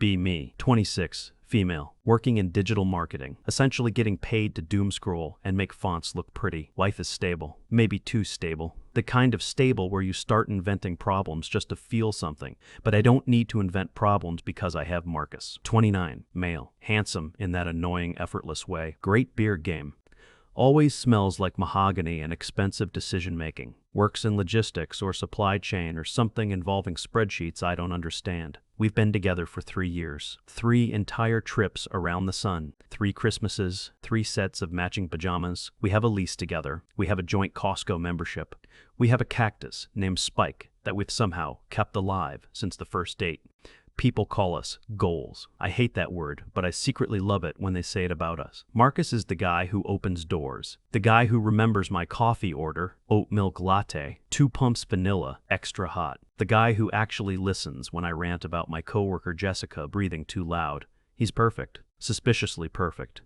Be me, 26, female, working in digital marketing, essentially getting paid to doom scroll and make fonts look pretty. Life is stable, maybe too stable. The kind of stable where you start inventing problems just to feel something, but I don't need to invent problems because I have Marcus. 29, male, handsome in that annoying, effortless way, great beard game. Always smells like mahogany and expensive decision-making. Works in logistics or supply chain or something involving spreadsheets I don't understand. We've been together for 3 years. 3 entire trips around the sun. 3 Christmases, 3 sets of matching pajamas. We have a lease together. We have a joint Costco membership. We have a cactus named Spike that we've somehow kept alive since the first date. People call us goals. I hate that word, but I secretly love it when they say it about us. Marcus is the guy who opens doors. The guy who remembers my coffee order, oat milk latte, 2 pumps vanilla, extra hot. The guy who actually listens when I rant about my coworker Jessica breathing too loud. He's perfect, suspiciously perfect.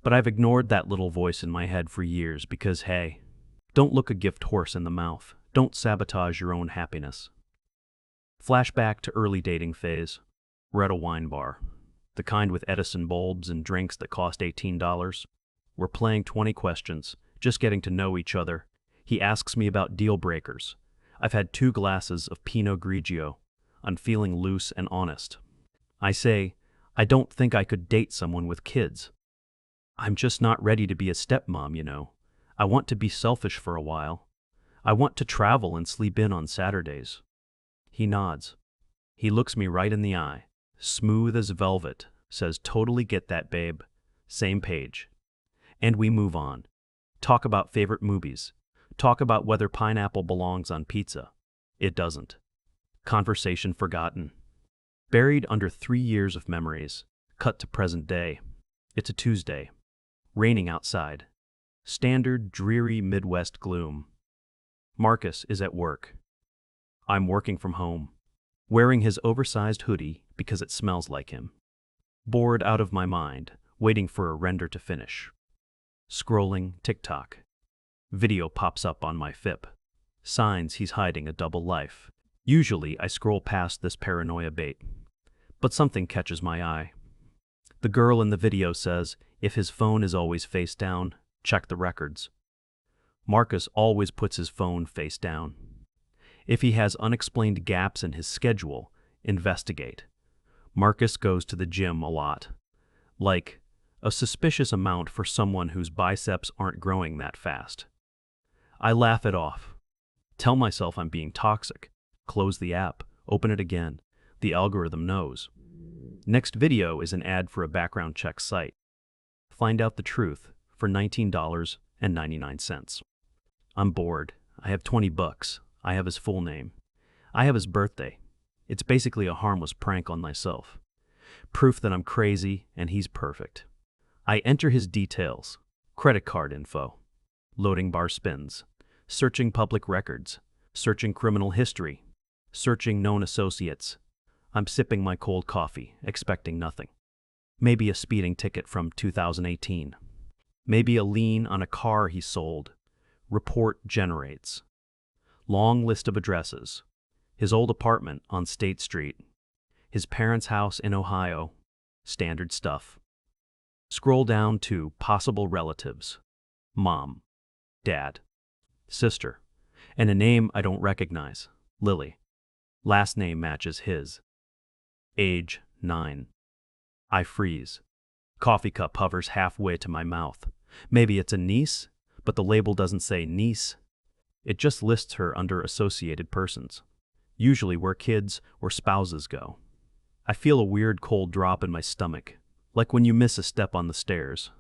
But I've ignored that little voice in my head for years because, hey, don't look a gift horse in the mouth. Don't sabotage your own happiness. Flashback to early dating phase. We're at a wine bar, the kind with Edison bulbs and drinks that cost $18. We're playing 20 questions, just getting to know each other. He asks me about deal breakers. I've had 2 glasses of Pinot Grigio. I'm feeling loose and honest. I say, I don't think I could date someone with kids. I'm just not ready to be a stepmom, you know. I want to be selfish for a while. I want to travel and sleep in on Saturdays. He nods. He looks me right in the eye. Smooth as velvet, says totally get that, babe. Same page. And we move on. Talk about favorite movies. Talk about whether pineapple belongs on pizza. It doesn't. Conversation forgotten. Buried under 3 years of memories. Cut to present day. It's a Tuesday. Raining outside. Standard dreary Midwest gloom. Marcus is at work. I'm working from home, wearing his oversized hoodie because it smells like him. Bored out of my mind, waiting for a render to finish. Scrolling TikTok. Video pops up on my FIP. Signs he's hiding a double life. Usually I scroll past this paranoia bait, but something catches my eye. The girl in the video says if his phone is always face down, check the records. Marcus always puts his phone face down. If he has unexplained gaps in his schedule, investigate. Marcus goes to the gym a lot. Like, a suspicious amount for someone whose biceps aren't growing that fast. I laugh it off. Tell myself I'm being toxic. Close the app. Open it again. The algorithm knows. Next video is an ad for a background check site. Find out the truth for $19.99. I'm bored. I have 20 bucks. I have his full name. I have his birthday. It's basically a harmless prank on myself. Proof that I'm crazy and he's perfect. I enter his details. Credit card info. Loading bar spins. Searching public records. Searching criminal history. Searching known associates. I'm sipping my cold coffee, expecting nothing. Maybe a speeding ticket from 2018. Maybe a lien on a car he sold. Report generates. Long list of addresses. His old apartment on State Street. His parents' house in Ohio. Standard stuff. Scroll down to possible relatives. Mom. Dad. Sister. And a name I don't recognize. Lily. Last name matches his. Age 9. I freeze. Coffee cup hovers halfway to my mouth. Maybe it's a niece, but the label doesn't say niece. It just lists her under associated persons, usually where kids or spouses go. I feel a weird cold drop in my stomach, like when you miss a step on the stairs.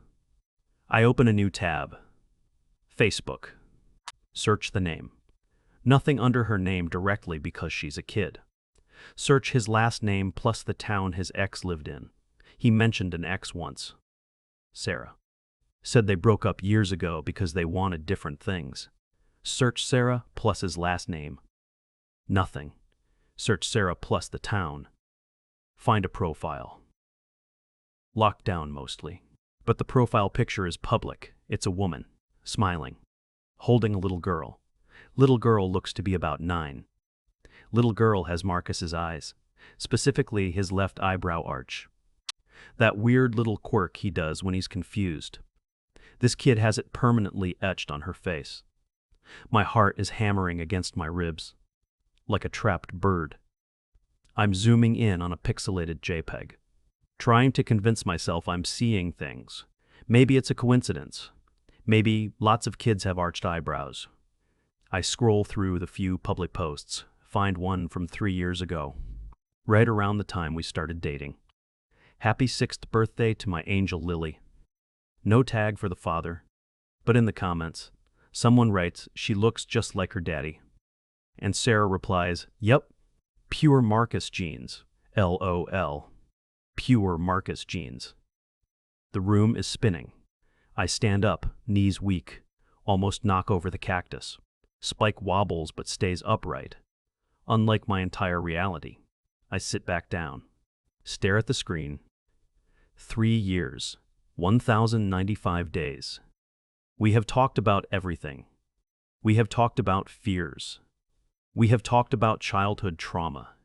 I open a new tab. Facebook. Search the name. Nothing under her name directly because she's a kid. Search his last name plus the town his ex lived in. He mentioned an ex once. Sarah. Said they broke up years ago because they wanted different things. Search Sarah plus his last name. Nothing. Search Sarah plus the town. Find a profile. Locked down mostly. But the profile picture is public. It's a woman, smiling, holding a little girl. Little girl looks to be about 9. Little girl has Marcus's eyes. specifically his left eyebrow arch. That weird little quirk he does when he's confused. This kid has it permanently etched on her face. My heart is hammering against my ribs, like a trapped bird. I'm zooming in on a pixelated JPEG, trying to convince myself I'm seeing things. Maybe it's a coincidence. Maybe lots of kids have arched eyebrows. I scroll through the few public posts, find one from 3 years ago, right around the time we started dating. Happy 6th birthday to my angel Lily. No tag for the father, but in the comments, someone writes she looks just like her daddy. And Sarah replies, "Yep, pure Marcus genes, LOL. Pure Marcus genes." The room is spinning. I stand up, knees weak, almost knock over the cactus. Spike wobbles but stays upright. Unlike my entire reality, I sit back down, stare at the screen. 3 years, 1,095 days. We have talked about everything. We have talked about fears. We have talked about childhood trauma.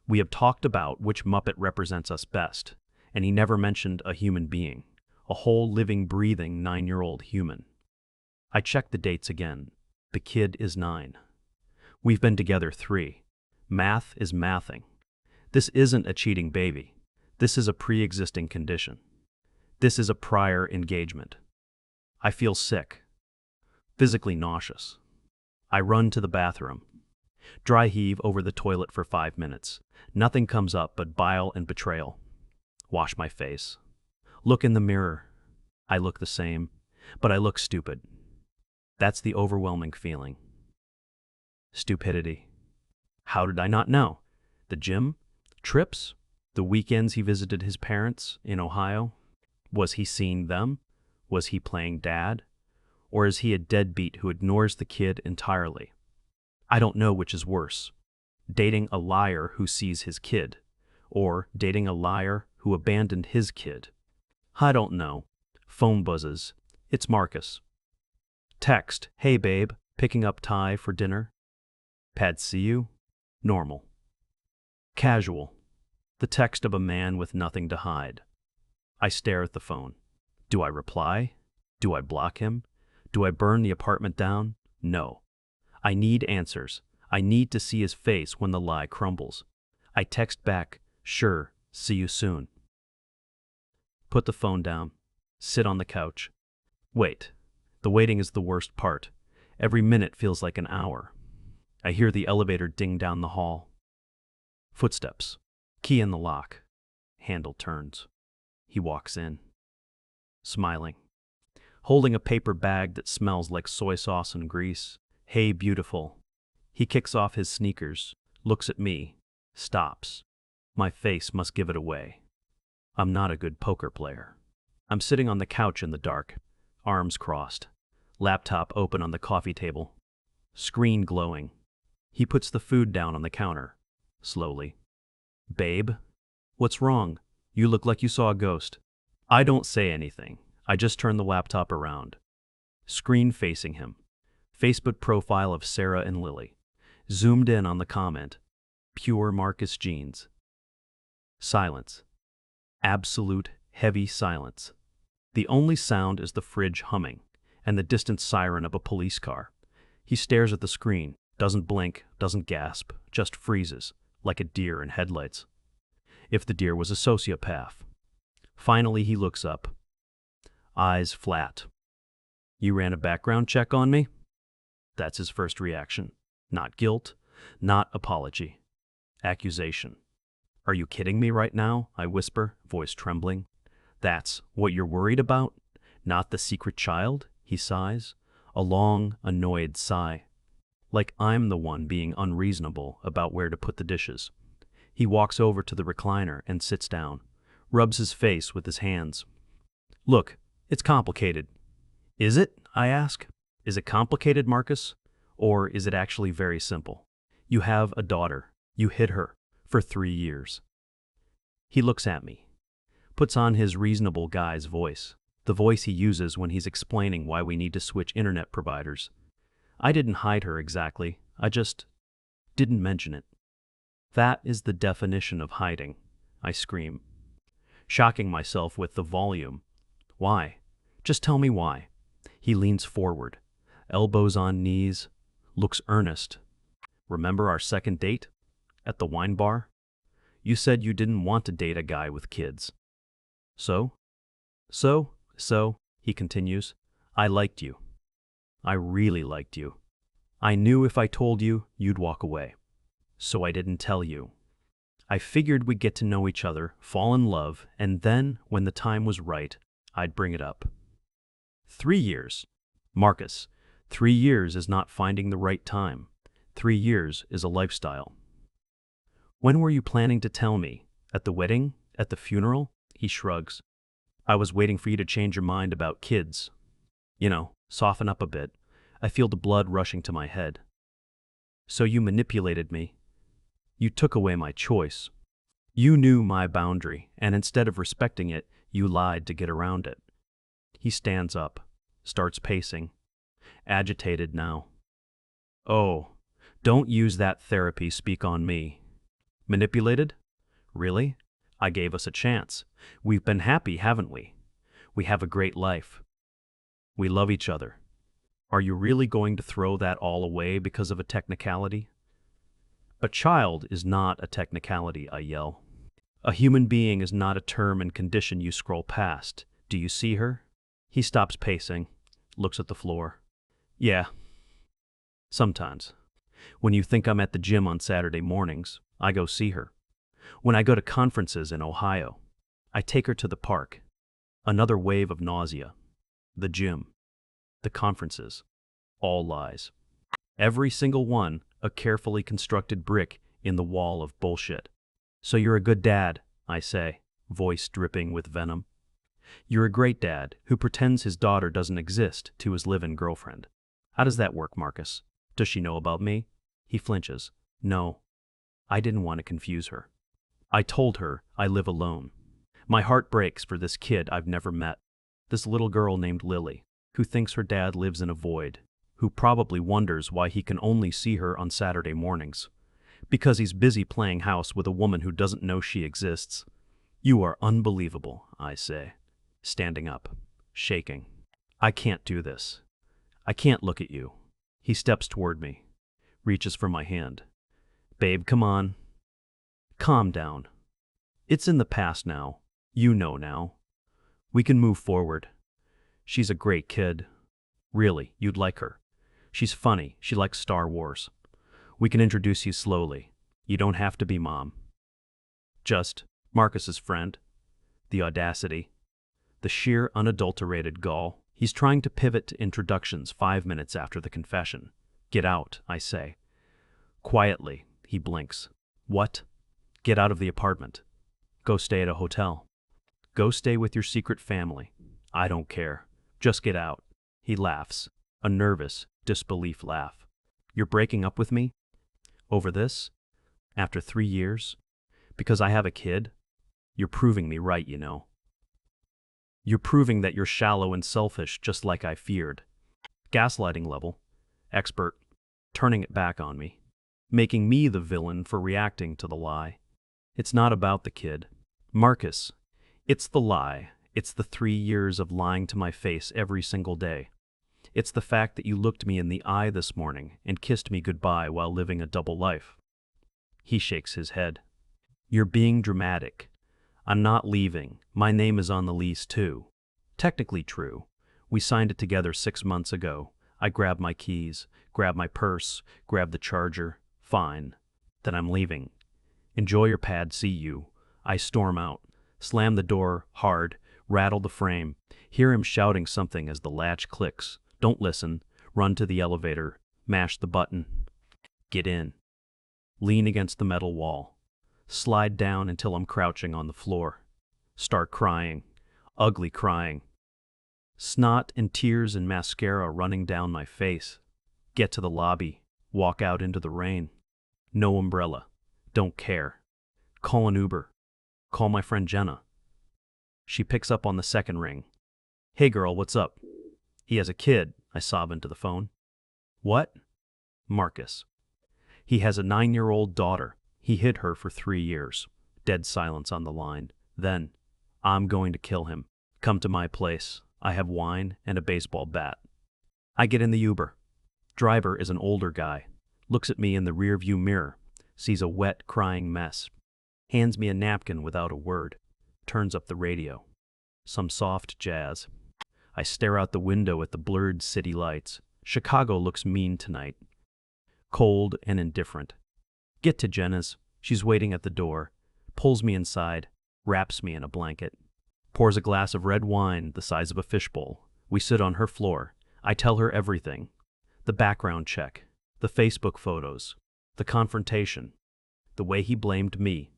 We have talked about which Muppet represents us best, and he never mentioned a human being, a whole living, breathing 9-year-old human. I check the dates again. The kid is 9. We've been together 3. Math is mathing. This isn't a cheating baby. This is a pre-existing condition. This is a prior engagement. I feel sick, physically nauseous. I run to the bathroom. Dry heave over the toilet for 5 minutes. Nothing comes up but bile and betrayal. Wash my face. Look in the mirror. I look the same, but I look stupid. That's the overwhelming feeling. Stupidity. How did I not know? The gym? Trips? The weekends he visited his parents in Ohio? Was he seeing them? Was he playing dad? Or is he a deadbeat who ignores the kid entirely? I don't know which is worse. Dating a liar who sees his kid, or dating a liar who abandoned his kid. I don't know. Phone buzzes. It's Marcus. Text, "Hey babe, picking up Ty for dinner?" Pad see you? Normal. Casual. The text of a man with nothing to hide. I stare at the phone. Do I reply? Do I block him? Do I burn the apartment down? No. I need answers. I need to see his face when the lie crumbles. I text back, "Sure, see you soon." Put the phone down. Sit on the couch. Wait. The waiting is the worst part. Every minute feels like an hour. I hear the elevator ding down the hall. Footsteps. Key in the lock. Handle turns. He walks in. Smiling. Holding a paper bag that smells like soy sauce and grease. "Hey, beautiful." He kicks off his sneakers, looks at me, stops. My face must give it away. I'm not a good poker player. I'm sitting on the couch in the dark, arms crossed, laptop open on the coffee table, screen glowing. He puts the food down on the counter, slowly. "Babe, what's wrong? You look like you saw a ghost." I don't say anything. I just turn the laptop around. Screen facing him. Facebook profile of Sarah and Lily. Zoomed in on the comment. Pure Marcus genes. Silence. Absolute, heavy silence. The only sound is the fridge humming and the distant siren of a police car. He stares at the screen, doesn't blink, doesn't gasp, just freezes, like a deer in headlights. If the deer was a sociopath. Finally, he looks up. Eyes flat. "You ran a background check on me?" That's his first reaction. Not guilt, not apology. Accusation. "Are you kidding me right now?" I whisper, voice trembling. "That's what you're worried about? Not the secret child?" He sighs, a long, annoyed sigh. Like I'm the one being unreasonable about where to put the dishes. He walks over to the recliner and sits down, rubs his face with his hands. "Look, it's complicated." "Is it?" I ask. "Is it complicated, Marcus? Or is it actually very simple? You have a daughter. You hid her for 3 years." He looks at me, puts on his reasonable guy's voice, the voice he uses when he's explaining why we need to switch internet providers. "I didn't hide her exactly. I just didn't mention it." That is the definition of hiding, I scream, shocking myself with the volume. Why? Just tell me why. He leans forward, elbows on knees, looks earnest. Remember our second date? At the wine bar? You said you didn't want to date a guy with kids. So? So, he continues, I liked you. I really liked you. I knew if I told you, you'd walk away. So I didn't tell you. I figured we'd get to know each other, fall in love, and then, when the time was right, I'd bring it up. 3 years. Marcus, 3 years is not finding the right time. 3 years is a lifestyle. When were you planning to tell me? At the wedding? At the funeral? He shrugs. I was waiting for you to change your mind about kids. You know, soften up a bit. I feel the blood rushing to my head. So you manipulated me. You took away my choice. You knew my boundary, and instead of respecting it, you lied to get around it. He stands up, starts pacing, agitated now. Oh, don't use that therapy speak on me. Manipulated? Really? I gave us a chance. We've been happy, haven't we? We have a great life. We love each other. Are you really going to throw that all away because of a technicality? A child is not a technicality, I yell. A human being is not a term and condition you scroll past. Do you see her? He stops pacing, looks at the floor. Yeah. Sometimes. When you think I'm at the gym on Saturday mornings, I go see her. When I go to conferences in Ohio, I take her to the park. Another wave of nausea. The gym. The conferences. All lies. Every single one a carefully constructed brick in the wall of bullshit. So you're a good dad, I say, voice dripping with venom. You're a great dad who pretends his daughter doesn't exist to his live-in girlfriend. How does that work, Marcus? Does she know about me? He flinches. No. I didn't want to confuse her. I told her I live alone. My heart breaks for this kid I've never met. This little girl named Lily, who thinks her dad lives in a void, who probably wonders why he can only see her on Saturday mornings. Because he's busy playing house with a woman who doesn't know she exists. You are unbelievable, I say, standing up, shaking. I can't do this. I can't look at you. He steps toward me, reaches for my hand. Babe, come on. Calm down. It's in the past now. You know now. We can move forward. She's a great kid. Really, you'd like her. She's funny. She likes Star Wars. We can introduce you slowly. You don't have to be mom. Just Marcus's friend. The audacity. The sheer unadulterated gall. He's trying to pivot to introductions 5 minutes after the confession. Get out, I say. Quietly, he blinks. What? Get out of the apartment. Go stay at a hotel. Go stay with your secret family. I don't care. Just get out. He laughs, a nervous disbelief laugh. You're breaking up with me? Over this? After 3 years? Because I have a kid? You're proving me right, you know. You're proving that you're shallow and selfish, just like I feared. Gaslighting level. Expert. Turning it back on me. Making me the villain for reacting to the lie. It's not about the kid. Marcus. It's the lie. It's the 3 years of lying to my face every single day. It's the fact that you looked me in the eye this morning and kissed me goodbye while living a double life. He shakes his head. You're being dramatic. I'm not leaving. My name is on the lease too. Technically true. We signed it together 6 months ago. I grab my keys, grab my purse, grab the charger. Fine. Then I'm leaving. Enjoy your pad, see you. I storm out, slam the door hard, rattle the frame, hear him shouting something as the latch clicks. Don't listen. Run to the elevator. Mash the button. Get in. Lean against the metal wall. Slide down until I'm crouching on the floor. Start crying. Ugly crying. Snot and tears and mascara running down my face. Get to the lobby. Walk out into the rain. No umbrella. Don't care. Call an Uber. Call my friend Jenna. She picks up on the second ring. Hey girl, what's up? He has a kid, I sob into the phone. What? Marcus. He has a 9-year-old daughter. He hid her for 3 years. Dead silence on the line. Then, I'm going to kill him. Come to my place. I have wine and a baseball bat. I get in the Uber. Driver is an older guy. Looks at me in the rearview mirror. Sees a wet, crying mess. Hands me a napkin without a word. Turns up the radio. Some soft jazz. I stare out the window at the blurred city lights. Chicago looks mean tonight. Cold and indifferent. Get to Jenna's. She's waiting at the door. Pulls me inside. Wraps me in a blanket. Pours a glass of red wine the size of a fishbowl. We sit on her floor. I tell her everything. The background check. The Facebook photos. The confrontation. The way he blamed me.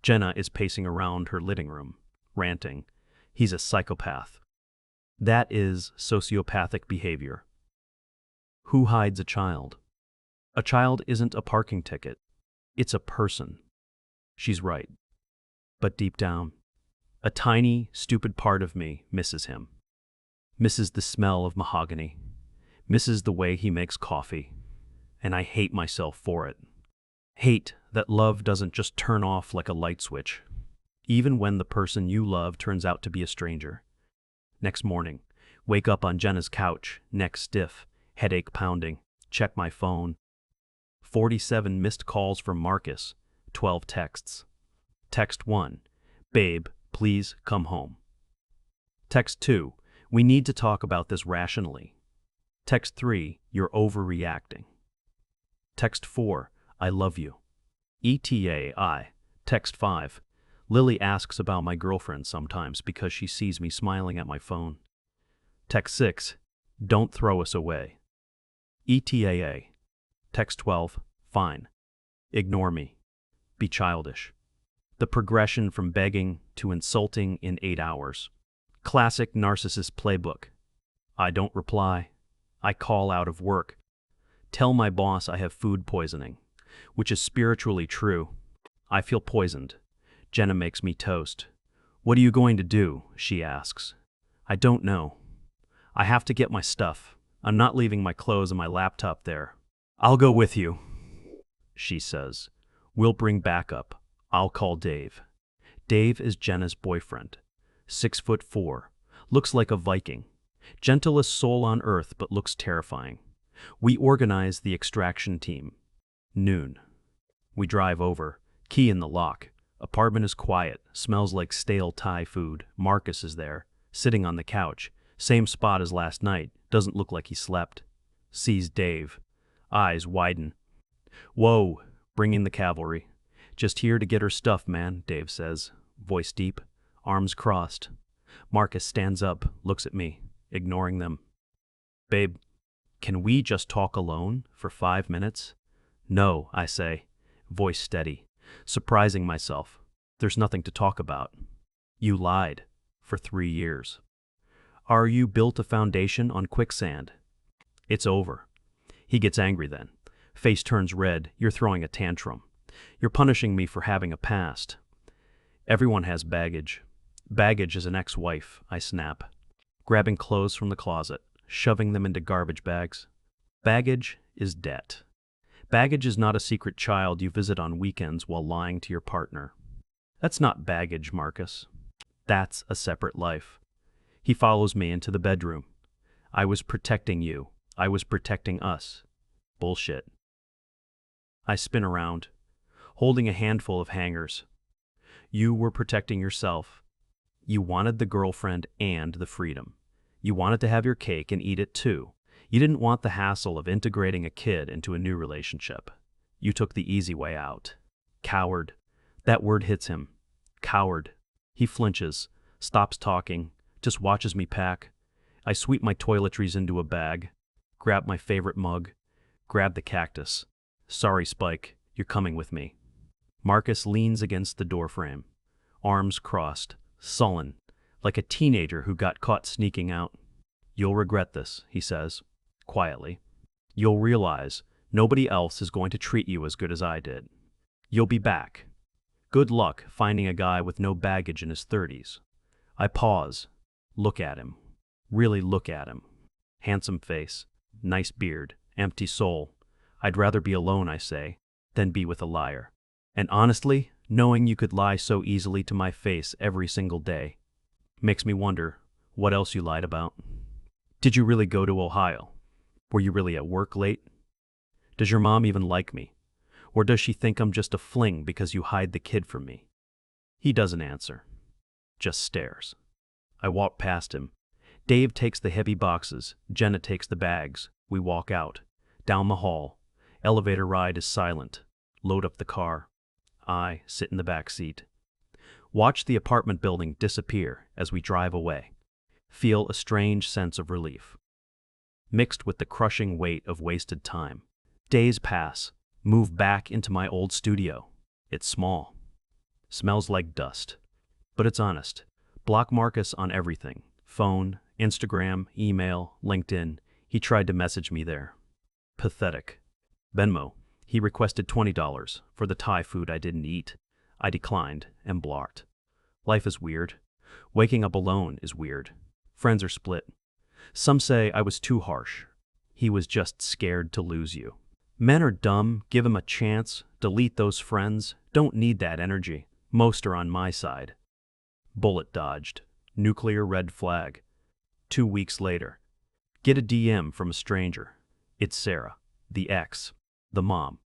Jenna is pacing around her living room, ranting. He's a psychopath. That is sociopathic behavior. Who hides a child? A child isn't a parking ticket. It's a person. She's right. But deep down, a tiny, stupid part of me misses him. Misses the smell of mahogany. Misses the way he makes coffee. And I hate myself for it. Hate that love doesn't just turn off like a light switch, even when the person you love turns out to be a stranger. Next morning, wake up on Jenna's couch, neck stiff, headache pounding, check my phone. 47 missed calls from Marcus, 12 texts. Text 1, babe, please come home. Text 2, we need to talk about this rationally. Text 3, you're overreacting. Text 4, I love you. ETA. Text 5, Lily asks about my girlfriend sometimes because she sees me smiling at my phone. Text 6, don't throw us away. ETA. Text 12, fine. Ignore me. Be childish. The progression from begging to insulting in 8 hours. Classic narcissist playbook. I don't reply. I call out of work. Tell my boss I have food poisoning, which is spiritually true. I feel poisoned. Jenna makes me toast. What are you going to do? She asks. I don't know. I have to get my stuff. I'm not leaving my clothes and my laptop there. I'll go with you, she says. We'll bring backup. I'll call Dave. Dave is Jenna's boyfriend. 6'4", looks like a Viking. Gentlest soul on earth, but looks terrifying. We organize the extraction team. Noon. We drive over. Key in the lock. Apartment is quiet. Smells like stale Thai food. Marcus is there, sitting on the couch. Same spot as last night. Doesn't look like he slept. Sees Dave. Eyes widen. Whoa, bring in the cavalry. Just here to get her stuff, man, Dave says. Voice deep. Arms crossed. Marcus stands up, looks at me, ignoring them. Babe, can we just talk alone for 5 minutes? No, I say, voice steady, surprising myself. There's nothing to talk about. You lied for 3 years. Are you built a foundation on quicksand? It's over. He gets angry then. Face turns red. You're throwing a tantrum. You're punishing me for having a past. Everyone has baggage. Baggage is an ex-wife, I snap, grabbing clothes from the closet, shoving them into garbage bags. Baggage is debt. Baggage is not a secret child you visit on weekends while lying to your partner. That's not baggage, Marcus. That's a separate life. He follows me into the bedroom. I was protecting you. I was protecting us. Bullshit. I spin around, holding a handful of hangers. You were protecting yourself. You wanted the girlfriend and the freedom. You wanted to have your cake and eat it too. You didn't want the hassle of integrating a kid into a new relationship. You took the easy way out. Coward. That word hits him. Coward. He flinches, stops talking, just watches me pack. I sweep my toiletries into a bag, grab my favorite mug, grab the cactus. Sorry, Spike, you're coming with me. Marcus leans against the doorframe, arms crossed, sullen, like a teenager who got caught sneaking out. You'll regret this, he says, quietly. You'll realize nobody else is going to treat you as good as I did. You'll be back. Good luck finding a guy with no baggage in his 30s. I pause, look at him, really look at him. Handsome face, nice beard, empty soul. I'd rather be alone, I say, than be with a liar. And honestly, knowing you could lie so easily to my face every single day makes me wonder what else you lied about. Did you really go to Ohio? Were you really at work late? Does your mom even like me? Or does she think I'm just a fling because you hide the kid from me? He doesn't answer, just stares. I walk past him. Dave takes the heavy boxes, Jenna takes the bags. We walk out, down the hall. Elevator ride is silent. Load up the car. I sit in the back seat. Watch the apartment building disappear as we drive away. Feel a strange sense of relief, mixed with the crushing weight of wasted time. Days pass. Move back into my old studio. It's small. Smells like dust. But it's honest. Block Marcus on everything. Phone, Instagram, email, LinkedIn. He tried to message me there. Pathetic. Venmo. He requested $20 for the Thai food I didn't eat. I declined and blocked. Life is weird. Waking up alone is weird. Friends are split. Some say I was too harsh. He was just scared to lose you. Men are dumb. Give him a chance. Delete those friends. Don't need that energy. Most are on my side. Bullet dodged. Nuclear red flag. 2 weeks later. Get a DM from a stranger. It's Sarah, the ex, the mom.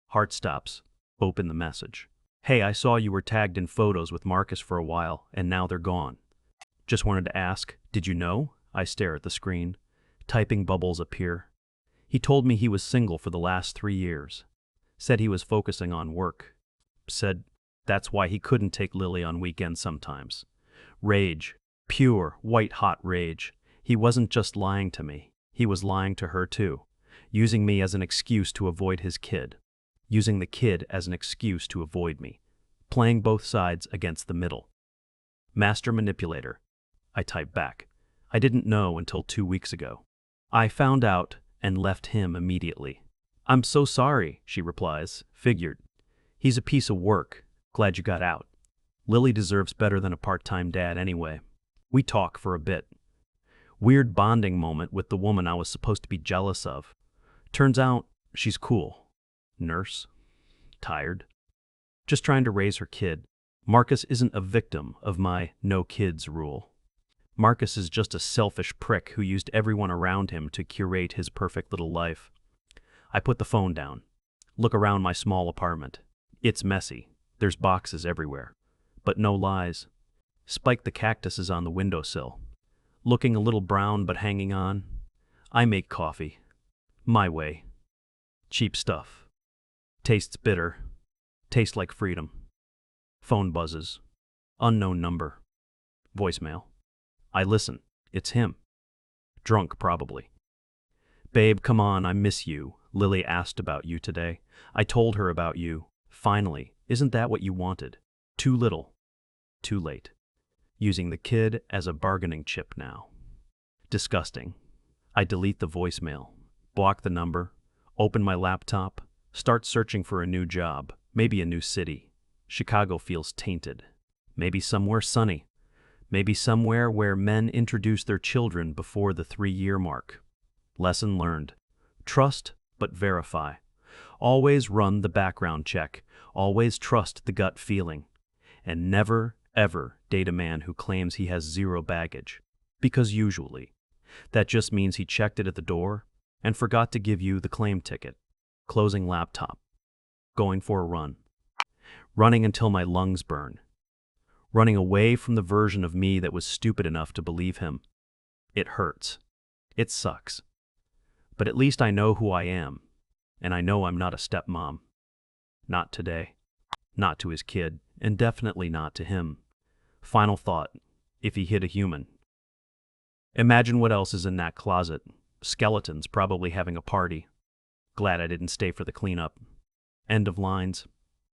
Heart stops. Open the message. Hey, I saw you were tagged in photos with Marcus for a while, and now they're gone. Just wanted to ask, did you know? I stare at the screen. Typing bubbles appear. He told me he was single for the last 3 years. Said he was focusing on work. Said that's why he couldn't take Lily on weekends sometimes. Rage. Pure, white-hot rage. He wasn't just lying to me. He was lying to her too. Using me as an excuse to avoid his kid. Using the kid as an excuse to avoid me. Playing both sides against the middle. Master manipulator. I type back. I didn't know until 2 weeks ago. I found out and left him immediately. I'm so sorry, she replies. Figured. He's a piece of work. Glad you got out. Lily deserves better than a part-time dad anyway. We talk for a bit. Weird bonding moment with the woman I was supposed to be jealous of. Turns out she's cool. Nurse. Tired. Just trying to raise her kid. Marcus isn't a victim of my no kids rule. Marcus is just a selfish prick who used everyone around him to curate his perfect little life. I put the phone down. Look around my small apartment. It's messy. There's boxes everywhere. But no lies. Spike the cactuses on the windowsill. Looking a little brown but hanging on. I make coffee. My way. Cheap stuff. Tastes bitter. Tastes like freedom. Phone buzzes. Unknown number. Voicemail. I listen. It's him. Drunk, probably. Babe, come on, I miss you. Lily asked about you today. I told her about you. Finally, isn't that what you wanted? Too little. Too late. Using the kid as a bargaining chip now. Disgusting. I delete the voicemail. Block the number. Open my laptop. Start searching for a new job. Maybe a new city. Chicago feels tainted. Maybe somewhere sunny. Maybe somewhere where men introduce their children before the 3-year mark. Lesson learned. Trust, but verify. Always run the background check. Always trust the gut feeling. And never, ever date a man who claims he has 0 baggage. Because usually, that just means he checked it at the door and forgot to give you the claim ticket. Closing laptop. Going for a run. Running until my lungs burn. Running away from the version of me that was stupid enough to believe him. It hurts. It sucks. But at least I know who I am, and I know I'm not a stepmom. Not today. Not to his kid, and definitely not to him. Final thought, if he hit a human. Imagine what else is in that closet. Skeletons probably having a party. Glad I didn't stay for the cleanup. End of lines.